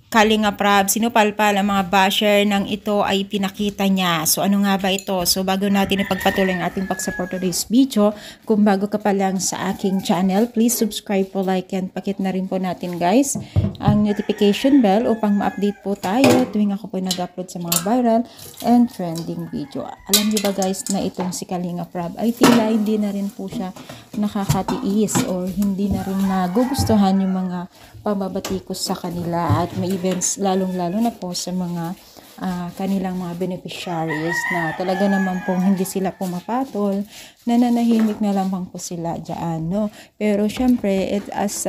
Kalinga Prab, sinupalpal ang mga basher ng ito ay pinakita niya. So ano nga ba ito? So bago natin ipagpatuloy ang ating pag-support today's video, kung bago ka pa lang sa aking channel, please subscribe po, like, and pakit na rin po natin guys ang notification bell upang ma-update po tayo tuwing ako po nag-upload sa mga viral and trending video. Alam niyo ba guys na itong si Kalinga Prab ay tila hindi na rin po siya nakakatiis or hindi na rin nagugustuhan yung mga pambabatikos sa kanila at may events lalong-lalo na po sa mga kanilang mga beneficiaries na talaga naman pong hindi sila pumapatol, nananahimik na lamang po sila dyan, no? Pero syempre, as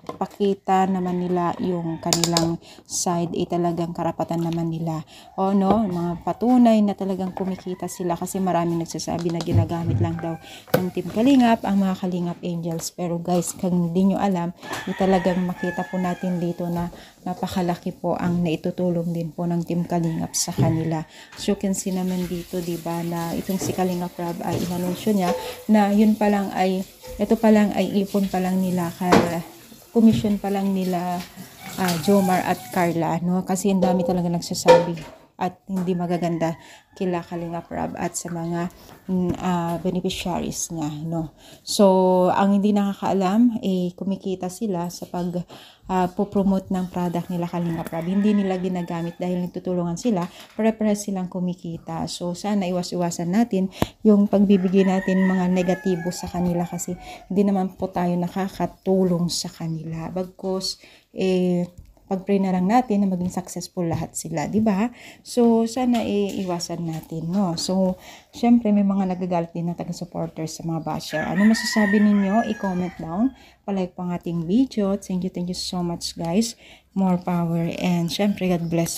pakita naman nila yung kanilang side, talagang karapatan naman nila. O no, mga patunay na talagang kumikita sila kasi maraming nagsasabi na ginagamit lang daw ng Team Kalingap, ang mga Kalingap Angels. Pero guys, kung hindi nyo alam, talagang makita po natin dito na napakalaki po ang naitutulong din po ng Team Kalingap sa kanila. So you can see naman dito, diba, na itong si Kalinga Prab ay inanunsyo niya na yun pa lang ay, ito pa lang ay ipon pa lang nila, commission pa lang nila Jomar at Carla, no? Kasi ang dami talaga nagsasabi at hindi magaganda kila Kalinga Prab at sa mga beneficiaries niya, no? So, ang hindi nakakaalam, kumikita sila sa pag-promote ng product nila Kalinga Prab. Hindi nila ginagamit dahil nagtutulungan sila, pare-pares silang kumikita. So, sana iwas-iwasan natin yung pagbibigay natin mga negatibo sa kanila kasi hindi naman po tayo nakakatulong sa kanila. Bagkus, pag-pray na lang natin na maging successful lahat sila, di ba? So, sana iwasan natin, no? So, syempre, may mga nagagalit din na taga-supporters sa mga basher. Ano masasabi ninyo? I-comment down. Palike pang ating video. Thank you so much, guys. More power. And, syempre, God bless.